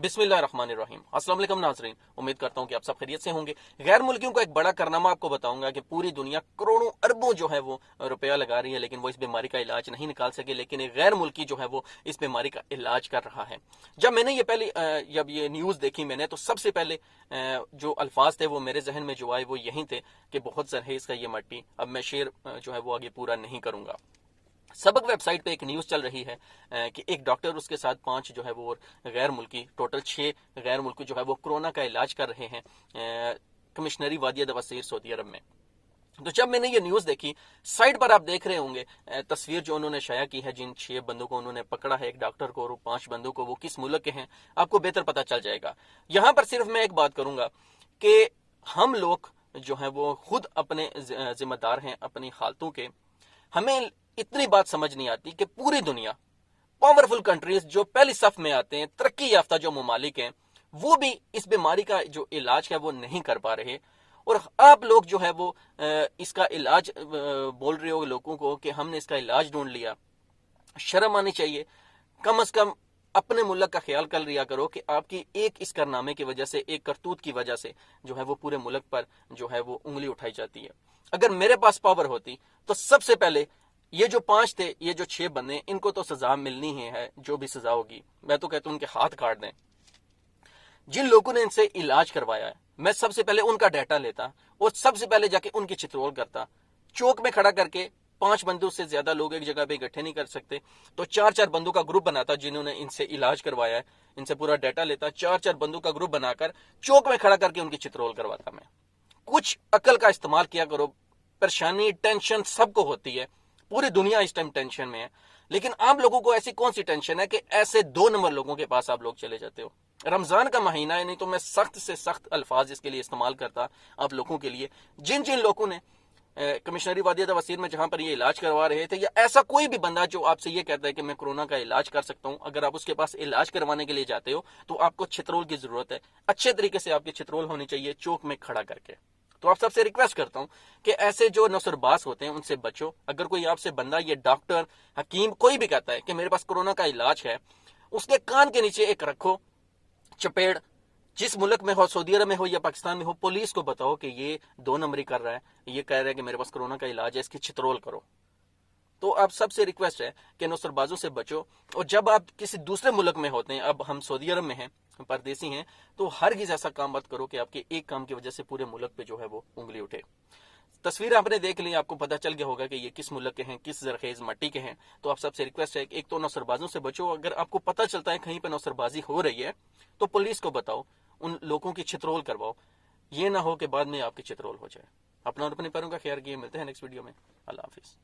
बिस्मिल्लाहिर्रहमानिर्रहीम। अस्सलाम वालेकुम नाज़रीन, उम्मीद करता हूँ कि आप सब खैरियत से होंगे। गैर मुल्कियों का एक बड़ा कारनामा आपको बताऊंगा कि पूरी दुनिया करोड़ों अरबों जो है वो रुपया लगा रही है, लेकिन वो इस बीमारी का इलाज नहीं निकाल सके। लेकिन एक गैर मुल्की जो है वो इस बीमारी का इलाज कर रहा है। जब मैंने ये पहले जब ये न्यूज़ देखी मैंने, तो सबसे पहले जो अल्फाज थे वो मेरे जहन में जो आए वो यही थे कि बहुत जरहेज का ये मट्टी। अब मैं शेर जो है वो आगे पूरा नहीं करूंगा। सबक वेबसाइट पे एक न्यूज़ चल रही है कि एक डॉक्टर उसके साथ 5 जो है वो गैर मुल्की, टोटल 6 गैर मुल्की जो है वो कोरोना का इलाज कर रहे हैं कमिश्नरी वादिया दवासीर सऊदी अरब में। तो जब मैंने ये न्यूज़ देखी, साइड पर आप देख रहे होंगे तस्वीर जो उन्होंने शाया की है, जिन 6 बंदों को उन्होंने पकड़ा है, एक डॉक्टर को और 5 बंदों को, वो किस मुल्क के हैं आपको बेहतर पता चल जाएगा। यहाँ पर सिर्फ मैं एक बात करूंगा कि हम लोग जो है वो खुद अपने जिम्मेदार हैं अपनी हालतों के। हमें इतनी बात समझ नहीं आती कि पूरी दुनिया पावरफुल कंट्रीज जो पहली सफ में आते हैं, तरक्की याफ्ता जो ममालिक हैं, वो भी इस बीमारी का जो इलाज है वो नहीं कर पा रहे। और आप लोग जो है वो इसका इलाज बोल रहे हो लोगों को कि हमने इसका इलाज ढूंढ लिया। शर्म आनी चाहिए। कम से कम अपने मुल्क का ख्याल कर लिया करो कि आपकी एक इस कारनामे की वजह से, एक करतूत की वजह से जो है वो पूरे मुल्क पर जो है वो उंगली उठाई जाती है। अगर मेरे पास पावर होती तो सबसे पहले ये जो 5 थे, ये जो 6 बंदे, इनको तो सजा मिलनी ही है। जो भी सजा होगी, मैं तो कहता हूं उनके हाथ काट दें। जिन लोगों ने इनसे इलाज करवाया है, मैं सबसे पहले उनका डाटा लेता और सबसे पहले जाके उनकी चित्रोल करता। चौक में खड़ा करके 5 बंदों से ज्यादा लोग एक जगह पे इकट्ठे नहीं कर सकते, तो 4-4 बंदों का ग्रुप बनाता जिन्होंने इनसे इलाज करवाया है। इनसे पूरा डाटा लेता, 4-4 बंदों का ग्रुप बनाकर चौक में खड़ा करके उनकी चित्रोल करवाता मैं। कुछ अकल का इस्तेमाल किया करो। परेशानी, टेंशन सबको होती है, पूरी दुनिया इस टाइम टेंशन में है, लेकिन आप लोगों को ऐसी कौन सी टेंशन है कि ऐसे 2 नंबर लोगों के पास आप लोग चले जाते हो। रमजान का महीना है, नहीं तो मैं सख्त से सख्त अल्फाज इसके लिए इस्तेमाल करता आप लोगों के लिए। जिन जिन लोगों ने कमिश्नरी वादिया वसीर में जहां पर ये इलाज करवा रहे थे, या ऐसा कोई भी बंदा जो आपसे ये कहता है कि मैं कोरोना का इलाज कर सकता हूं, अगर आप उसके पास इलाज करवाने के लिए जाते हो तो आपको छितरोल की जरूरत है। अच्छे तरीके से आपकी छितरोल होनी चाहिए, चौक में खड़ा करके। तो आप सबसे रिक्वेस्ट करता हूं कि ऐसे जो नौसरबाज होते हैं उनसे बचो। अगर कोई आपसे बंदा, ये डॉक्टर, हकीम, कोई भी कहता है कि मेरे पास कोरोना का इलाज है, उसके कान के नीचे एक रखो चपेड़। जिस मुल्क में हो, सऊदी अरब में हो या पाकिस्तान में हो, पुलिस को बताओ कि ये 2 नंबरी कर रहा है, ये कह रहा है कि मेरे पास कोरोना का इलाज है, इसकी छितरोल करो। तो आप सबसे रिक्वेस्ट है कि नौसरबाजों से बचो। और जब आप किसी दूसरे मुल्क में होते हैं, अब हम सऊदी अरब में हैं, परदेसी हैं, तो हरगिज ऐसा काम मत करो कि आपके एक काम की वजह से पूरे मुल्क पे जो है वो उंगली उठे। तस्वीर आपने देख ली, आपको पता चल गया होगा कि ये किस मुल्क के हैं, किस जरखेज मट्टी के हैं। तो आप सबसे रिक्वेस्ट है कि एक तो नौसरबाजों से बचो। अगर आपको पता चलता है कहीं पर नौसरबाजी हो रही है तो पुलिस को बताओ, उन लोगों की छितरोल करवाओ। ये ना हो कि बाद में आपकी छितरोल हो जाए। अपना और अपने पैरों का ख्याल रखिए। मिलते हैं नेक्स्ट वीडियो में। अल्लाह हाफिज।